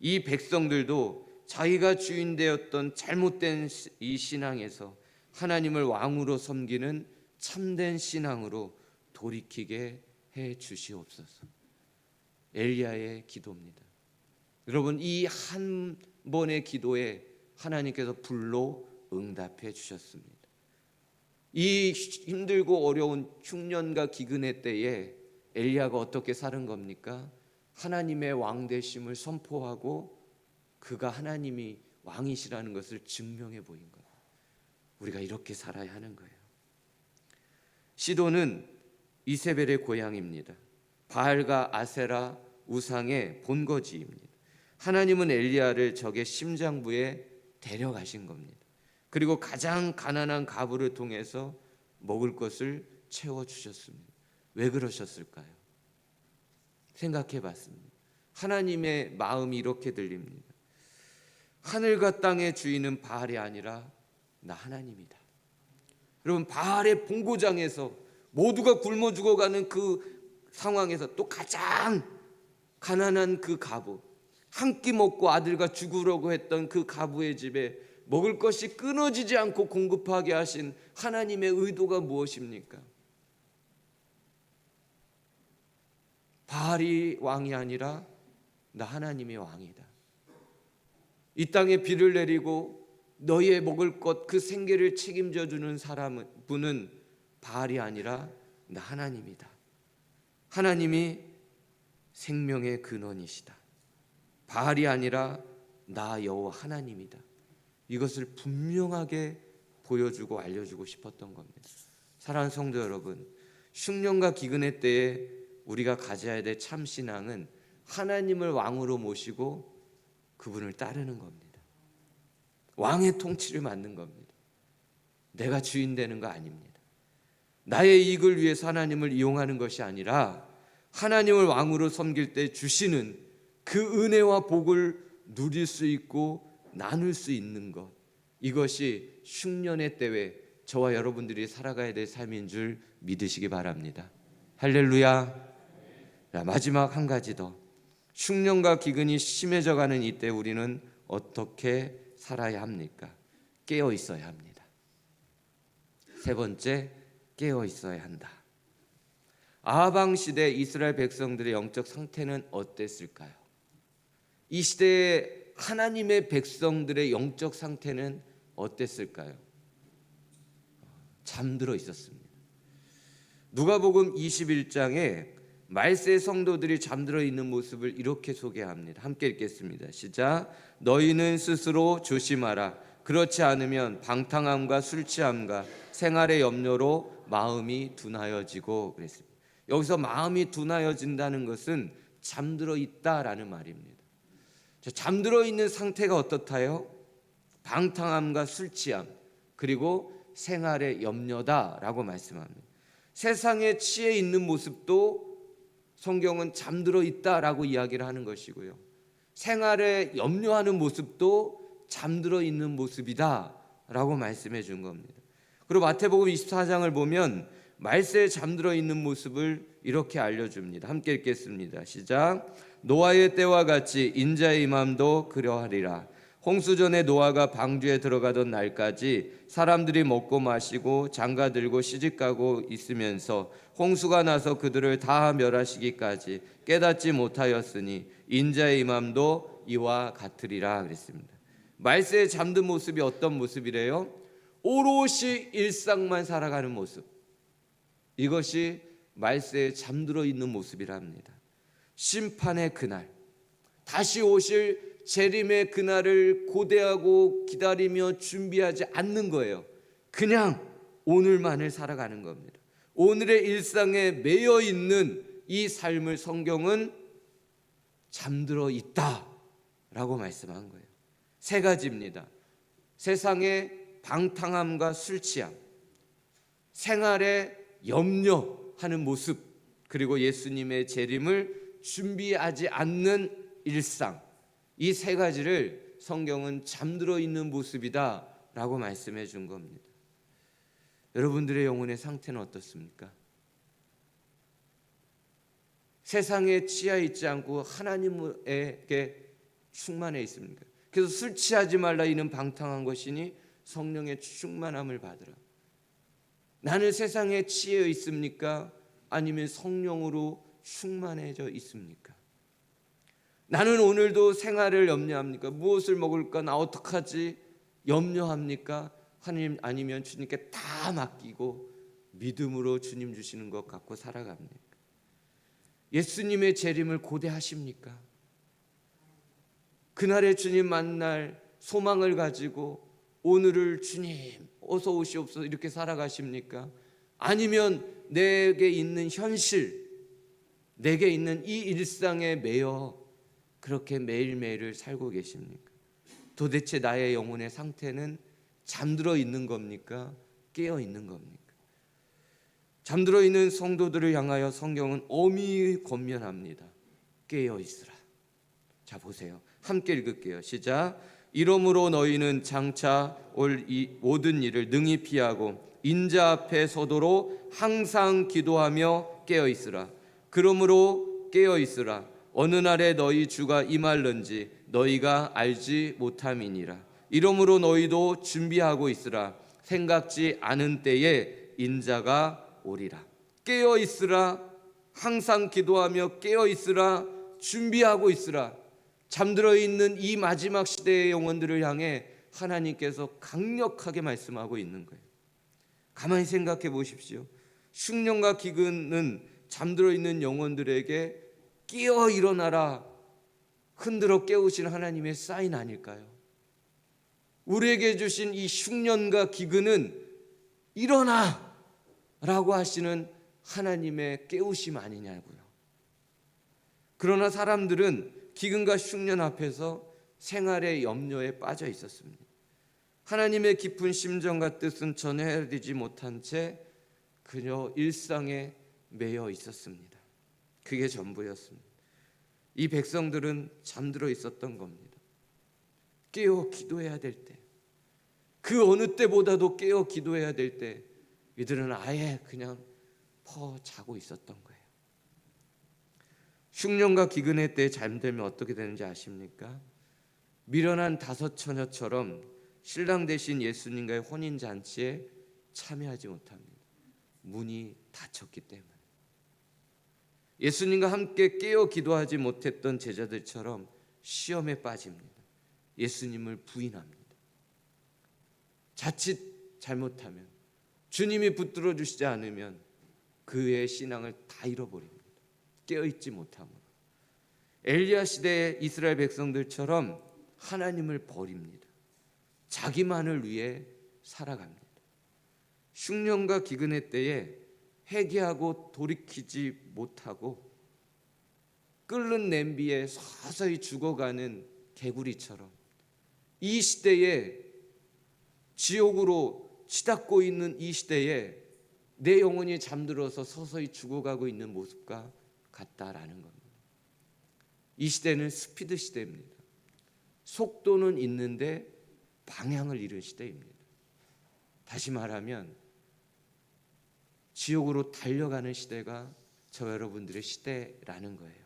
A: 이 백성들도 자기가 주인 되었던 잘못된 이 신앙에서 하나님을 왕으로 섬기는 참된 신앙으로 돌이키게 해 주시옵소서. 엘리야의 기도입니다. 여러분, 이 한 번의 기도에 하나님께서 불로 응답해 주셨습니다. 이 힘들고 어려운 흉년과 기근의 때에 엘리야가 어떻게 사는 겁니까? 하나님의 왕되심을 선포하고 그가 하나님이 왕이시라는 것을 증명해 보인 거예요. 우리가 이렇게 살아야 하는 거예요. 시돈은 이세벨의 고향입니다. 바알과 아세라 우상의 본거지입니다. 하나님은 엘리야를 적의 심장부에 데려가신 겁니다. 그리고 가장 가난한 가부를 통해서 먹을 것을 채워주셨습니다. 왜 그러셨을까요? 생각해 봤습니다. 하나님의 마음이 이렇게 들립니다. 하늘과 땅의 주인은 바알이 아니라 나 하나님이다. 여러분, 바알의 본고장에서 모두가 굶어 죽어가는 그 상황에서 또 가장 가난한 그 가부, 한 끼 먹고 아들과 죽으려고 했던 그 가부의 집에 먹을 것이 끊어지지 않고 공급하게 하신 하나님의 의도가 무엇입니까? 바알이 왕이 아니라 나 하나님이 왕이다. 이 땅에 비를 내리고 너희의 먹을 것, 그 생계를 책임져 주는 분은 바알이 아니라 나 하나님이다. 하나님이 생명의 근원이시다. 바알이 아니라 나 여호와 하나님이다. 이것을 분명하게 보여주고 알려주고 싶었던 겁니다. 사랑하는 성도 여러분, 흉년과 기근의 때에 우리가 가져야 될 참 신앙은 하나님을 왕으로 모시고 그분을 따르는 겁니다. 왕의 통치를 맡는 겁니다. 내가 주인 되는 거 아닙니다. 나의 이익을 위해서 하나님을 이용하는 것이 아니라 하나님을 왕으로 섬길 때 주시는 그 은혜와 복을 누릴 수 있고 나눌 수 있는 것, 이것이 흉년의 때에 저와 여러분들이 살아가야 될 삶인 줄 믿으시기 바랍니다. 할렐루야. 마지막 한 가지 더. 흉년과 기근이 심해져 가는 이때 우리는 어떻게 살아야 합니까? 깨어 있어야 합니다. 세 번째, 깨어 있어야 한다. 아하방 시대 이스라엘 백성들의 영적 상태는 어땠을까요? 이 시대의 하나님의 백성들의 영적 상태는 어땠을까요? 잠들어 있었습니다. 누가복음 21장에 말세 성도들이 잠들어 있는 모습을 이렇게 소개합니다. 함께 읽겠습니다. 시작. 너희는 스스로 조심하라. 그렇지 않으면 방탕함과 술 취함과 생활의 염려로 마음이 둔하여지고 그랬습니다. 여기서 마음이 둔하여진다는 것은 잠들어 있다라는 말입니다. 잠들어 있는 상태가 어떻다요? 방탕함과 술 취함 그리고 생활의 염려다라고 말씀합니다. 세상에 취해 있는 모습도 성경은 잠들어 있다라고 이야기를 하는 것이고요. 생활에 염려하는 모습도 잠들어 있는 모습이다라고 말씀해 준 겁니다. 그리고 마태복음 24장을 보면 말세에 잠들어 있는 모습을 이렇게 알려줍니다. 함께 읽겠습니다. 시작. 노아의 때와 같이 인자의 임함도 그러하리라. 홍수전에 노아가 방주에 들어가던 날까지 사람들이 먹고 마시고 장가들고 시집가고 있으면서 홍수가 나서 그들을 다 멸하시기까지 깨닫지 못하였으니 인자의 임함도 이와 같으리라 그랬습니다. 말세에 잠든 모습이 어떤 모습이래요? 오롯이 일상만 살아가는 모습. 이것이 말세에 잠들어 있는 모습이랍니다. 심판의 그날, 다시 오실 재림의 그날을 고대하고 기다리며 준비하지 않는 거예요. 그냥 오늘만을 살아가는 겁니다. 오늘의 일상에 매여 있는 이 삶을 성경은 잠들어 있다라고 말씀한 거예요. 세 가지입니다. 세상의 방탕함과 술 취함, 생활에 염려하는 모습, 그리고 예수님의 재림을 준비하지 않는 일상, 이 세 가지를 성경은 잠들어 있는 모습이다라고 말씀해 준 겁니다. 여러분들의 영혼의 상태는 어떻습니까? 세상에 취해 있지 않고 하나님에게 충만해 있습니까? 그래서 술 취하지 말라 이는 방탕한 것이니 성령의 충만함을 받으라. 나는 세상에 취해 있습니까? 아니면 성령으로 충만해져 있습니까? 나는 오늘도 생활을 염려합니까? 무엇을 먹을까? 나 어떡하지? 염려합니까? 하나님 아니면 주님께 다 맡기고 믿음으로 주님 주시는 것 갖고 살아갑니까? 예수님의 재림을 고대하십니까? 그날의 주님 만날 소망을 가지고 오늘을 주님 어서 오시옵소서 이렇게 살아가십니까? 아니면 내게 있는 현실, 내게 있는 이 일상에 매여 그렇게 매일매일을 살고 계십니까? 도대체 나의 영혼의 상태는 잠들어 있는 겁니까? 깨어 있는 겁니까? 잠들어 있는 성도들을 향하여 성경은 엄히 권면합니다. 깨어 있으라. 자 보세요. 함께 읽을게요. 시작. 이러므로 너희는 장차 올 이 모든 일을 능히 피하고 인자 앞에 서도록 항상 기도하며 깨어 있으라. 그러므로 깨어 있으라. 어느 날에 너희 주가 임할는지 너희가 알지 못함이니라. 이러므로 너희도 준비하고 있으라. 생각지 않은 때에 인자가 오리라. 깨어 있으라. 항상 기도하며 깨어 있으라. 준비하고 있으라. 잠들어 있는 이 마지막 시대의 영혼들을 향해 하나님께서 강력하게 말씀하고 있는 거예요. 가만히 생각해 보십시오. 흉년과 기근은 잠들어 있는 영혼들에게 깨어 일어나라 흔들어 깨우신 하나님의 사인 아닐까요? 우리에게 주신 이 흉년과 기근은 일어나 라고 하시는 하나님의 깨우심 아니냐고요. 그러나 사람들은 기근과 흉년 앞에서 생활의 염려에 빠져 있었습니다. 하나님의 깊은 심정과 뜻은 전해지지 못한 채 그저 일상에 매여 있었습니다. 그게 전부였습니다. 이 백성들은 잠들어 있었던 겁니다. 깨어 기도해야 될 때, 그 어느 때보다도 깨어 기도해야 될 때 이들은 아예 그냥 자고 있었던 거예요. 흉년과 기근의 때에 잠들면 어떻게 되는지 아십니까? 미련한 다섯 처녀처럼 신랑 되신 예수님과의 혼인잔치에 참여하지 못합니다. 문이 닫혔기 때문에. 예수님과 함께 깨어 기도하지 못했던 제자들처럼 시험에 빠집니다. 예수님을 부인합니다. 자칫 잘못하면, 주님이 붙들어 주시지 않으면 그의 신앙을 다 잃어버립니다. 깨어있지 못함으로. 엘리야 시대의 이스라엘 백성들처럼 하나님을 버립니다. 자기만을 위해 살아갑니다. 흉년과 기근의 때에 회개하고 돌이키지 못하고 끓는 냄비에 서서히 죽어가는 개구리처럼 이 시대에, 지옥으로 치닫고 있는 이 시대에 내 영혼이 잠들어서 서서히 죽어가고 있는 모습과 같다라는 겁니다. 이 시대는 스피드 시대입니다. 속도는 있는데 방향을 잃은 시대입니다. 다시 말하면 지옥으로 달려가는 시대가 저 여러분들의 시대라는 거예요.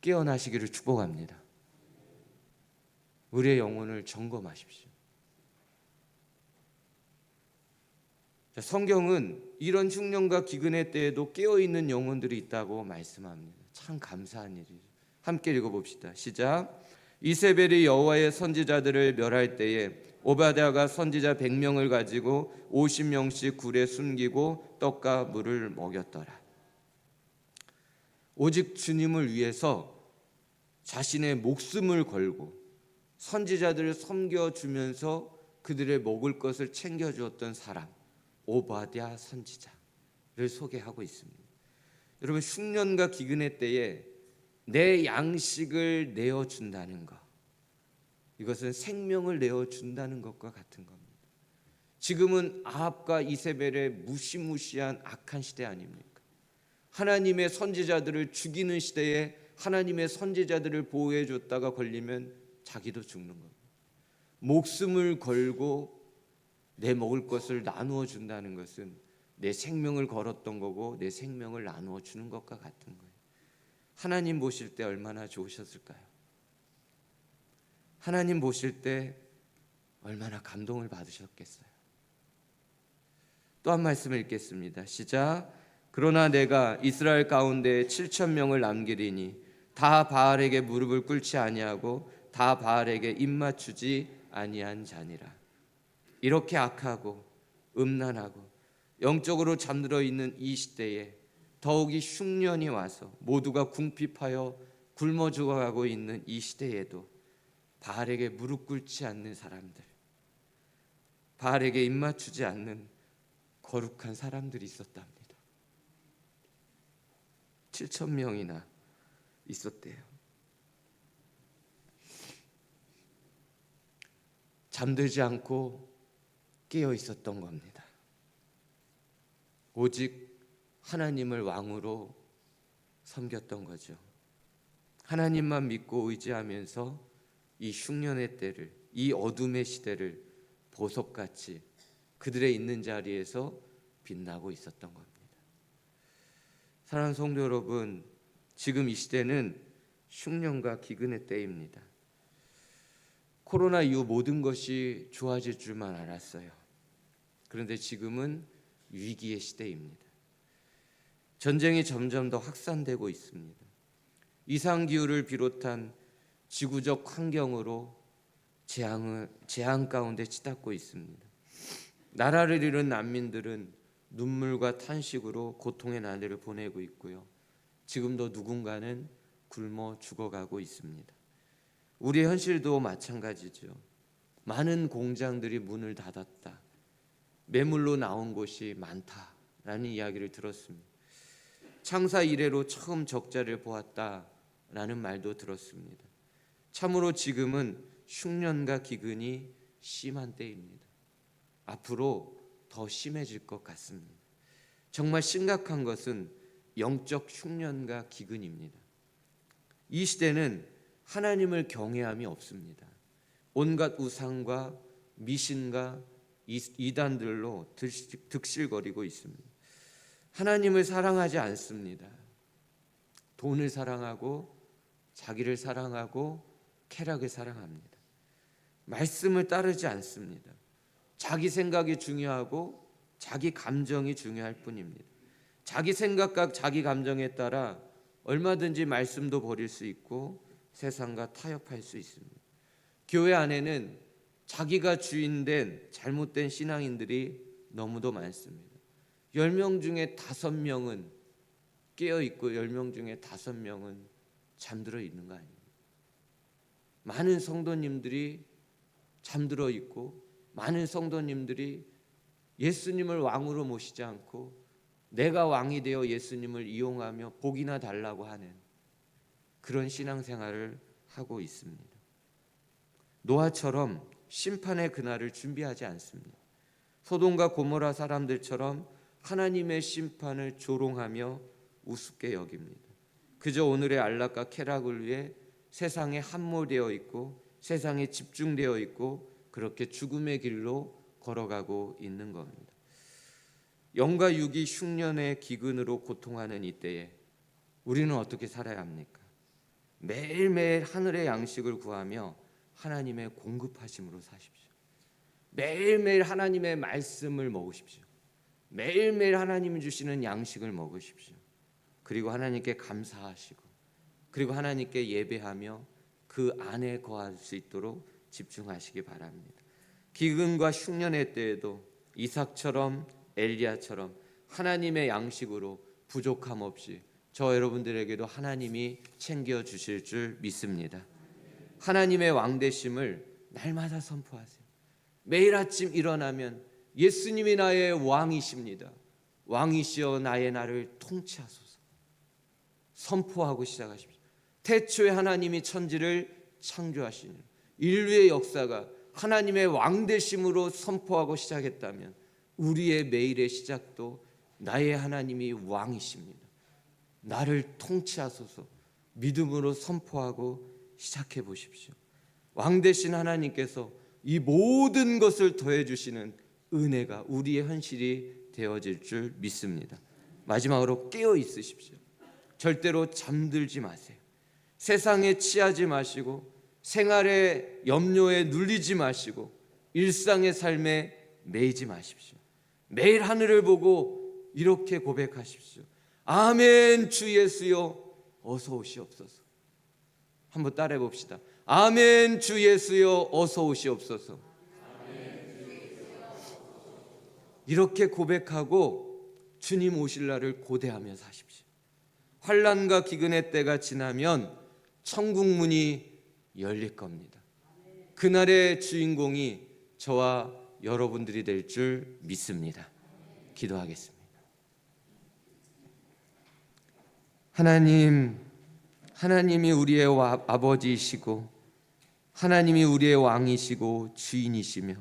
A: 깨어나시기를 축복합니다. 우리의 영혼을 점검하십시오. 성경은 이런 흉년과 기근의 때에도 깨어있는 영혼들이 있다고 말씀합니다. 참 감사한 일이죠. 함께 읽어봅시다. 시작. 이세벨이 여호와의 선지자들을 멸할 때에 오바댜가 선지자 100명을 가지고 50명씩 굴에 숨기고 떡과 물을 먹였더라. 오직 주님을 위해서 자신의 목숨을 걸고 선지자들을 섬겨주면서 그들의 먹을 것을 챙겨주었던 사람, 오바댜 선지자를 소개하고 있습니다. 여러분, 흉년과 기근의 때에 내 양식을 내어준다는 것, 이것은 생명을 내어준다는 것과 같은 겁니다. 지금은 아합과 이세벨의 무시무시한 악한 시대 아닙니까? 하나님의 선지자들을 죽이는 시대에 하나님의 선지자들을 보호해 줬다가 걸리면 자기도 죽는 겁니다. 목숨을 걸고 내 먹을 것을 나누어 준다는 것은 내 생명을 걸었던 거고 내 생명을 나누어 주는 것과 같은 거예요. 하나님 보실 때 얼마나 좋으셨을까요? 하나님 보실 때 얼마나 감동을 받으셨겠어요? 또 한 말씀을 읽겠습니다. 시작. 그러나 내가 이스라엘 가운데 7,000명을 남기리니 다 바알에게 무릎을 꿇지 아니하고 다 바알에게 입맞추지 아니한 자니라. 이렇게 악하고 음란하고 영적으로 잠들어 있는 이 시대에 더욱이 흉년이 와서 모두가 궁핍하여 굶어 죽어가고 있는 이 시대에도 바알에게 무릎 꿇지 않는 사람들, 바알에게 입맞추지 않는 거룩한 사람들이 있었답니다. 7,000명이나 있었대요. 잠들지 않고 깨어 있었던 겁니다. 오직 하나님을 왕으로 섬겼던 거죠. 하나님만 믿고 의지하면서 이 흉년의 때를, 이 어둠의 시대를 보석같이 그들의 있는 자리에서 빛나고 있었던 겁니다. 사랑하는 성도 여러분, 지금 이 시대는 흉년과 기근의 때입니다. 코로나 이후 모든 것이 좋아질 줄만 알았어요. 그런데 지금은 위기의 시대입니다. 전쟁이 점점 더 확산되고 있습니다. 이상기후를 비롯한 지구적 환경으로 재앙 가운데 치닫고 있습니다. 나라를 잃은 난민들은 눈물과 탄식으로 고통의 나날을 보내고 있고요. 지금도 누군가는 굶어 죽어가고 있습니다. 우리의 현실도 마찬가지죠. 많은 공장들이 문을 닫았다. 매물로 나온 곳이 많다라는 이야기를 들었습니다. 창사 이래로 처음 적자를 보았다라는 말도 들었습니다. 참으로 지금은 흉년과 기근이 심한 때입니다. 앞으로 더 심해질 것 같습니다. 정말 심각한 것은 영적 흉년과 기근입니다. 이 시대는 하나님을 경외함이 없습니다. 온갖 우상과 미신과 이단들로 득실거리고 있습니다. 하나님을 사랑하지 않습니다. 돈을 사랑하고 자기를 사랑하고 쾌락을 사랑합니다. 말씀을 따르지 않습니다. 자기 생각이 중요하고 자기 감정이 중요할 뿐입니다. 자기 생각과 자기 감정에 따라 얼마든지 말씀도 버릴 수 있고 세상과 타협할 수 있습니다. 교회 안에는 자기가 주인된 잘못된 신앙인들이 너무도 많습니다. 10명 중에 5명은 깨어있고 10명 중에 5명은 잠들어 있는 거 아닙니까? 많은 성도님들이 잠들어 있고 많은 성도님들이 예수님을 왕으로 모시지 않고 내가 왕이 되어 예수님을 이용하며 복이나 달라고 하는 그런 신앙생활을 하고 있습니다. 노아처럼 심판의 그날을 준비하지 않습니다. 소돔과 고모라 사람들처럼 하나님의 심판을 조롱하며 우습게 여깁니다. 그저 오늘의 안락과 쾌락을 위해 세상에 함몰되어 있고 세상에 집중되어 있고 그렇게 죽음의 길로 걸어가고 있는 겁니다. 영과 육이 흉년의 기근으로 고통하는 이때에 우리는 어떻게 살아야 합니까? 매일매일 하늘의 양식을 구하며 하나님의 공급하심으로 사십시오. 매일매일 하나님의 말씀을 먹으십시오. 매일매일 하나님이 주시는 양식을 먹으십시오. 그리고 하나님께 감사하시고 그리고 하나님께 예배하며 그 안에 거할 수 있도록 집중하시기 바랍니다. 기근과 흉년의 때에도 이삭처럼 엘리야처럼 하나님의 양식으로 부족함 없이 저 여러분들에게도 하나님이 챙겨주실 줄 믿습니다. 하나님의 왕되심을 날마다 선포하세요. 매일 아침 일어나면 예수님이 나의 왕이십니다. 왕이시여 나의 나를 통치하소서. 선포하고 시작하십시오. 태초에 하나님이 천지를 창조하시니 인류의 역사가 하나님의 왕되심으로 선포하고 시작했다면 우리의 매일의 시작도 나의 하나님이 왕이십니다. 나를 통치하소서. 믿음으로 선포하고 시작해 보십시오. 왕되신 하나님께서 이 모든 것을 더해 주시는 은혜가 우리의 현실이 되어질 줄 믿습니다. 마지막으로 깨어 있으십시오. 절대로 잠들지 마세요. 세상에 취하지 마시고 생활의 염려에 눌리지 마시고 일상의 삶에 매이지 마십시오. 매일 하늘을 보고 이렇게 고백하십시오. 아멘. 주 예수여 어서 오시옵소서. 한번 따라해 봅시다. 아멘. 주 예수여 어서 오시옵소서. 이렇게 고백하고 주님 오실 날을 고대하며 사십시오. 환난과 기근의 때가 지나면 천국 문이 열릴 겁니다. 그날의 주인공이 저와 여러분들이 될 줄 믿습니다. 기도하겠습니다. 하나님이 우리의 아버지이시고 하나님이 우리의 왕이시고 주인이시며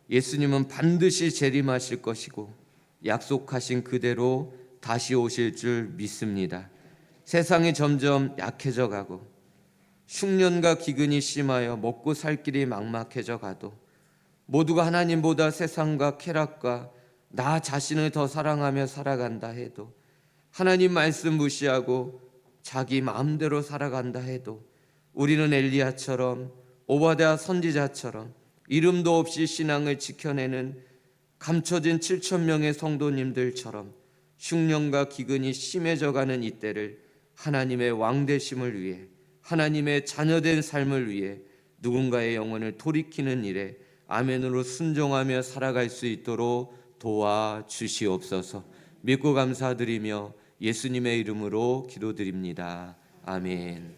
A: 예수님은 반드시 재림하실 것이고 약속하신 그대로 다시 오실 줄 믿습니다. 세상이 점점 약해져 가고 흉년과 기근이 심하여 먹고 살 길이 막막해져 가도 모두가 하나님보다 세상과 쾌락과 나 자신을 더 사랑하며 살아간다 해도 하나님 말씀 무시하고 자기 마음대로 살아간다 해도 우리는 엘리야처럼 오바댜 선지자처럼 이름도 없이 신앙을 지켜내는 감춰진 7,000명의 성도님들처럼 흉년과 기근이 심해져가는 이때를 하나님의 왕되심을 위해 하나님의 자녀된 삶을 위해 누군가의 영혼을 돌이키는 일에 아멘으로 순종하며 살아갈 수 있도록 도와주시옵소서. 믿고 감사드리며 예수님의 이름으로 기도드립니다. 아멘.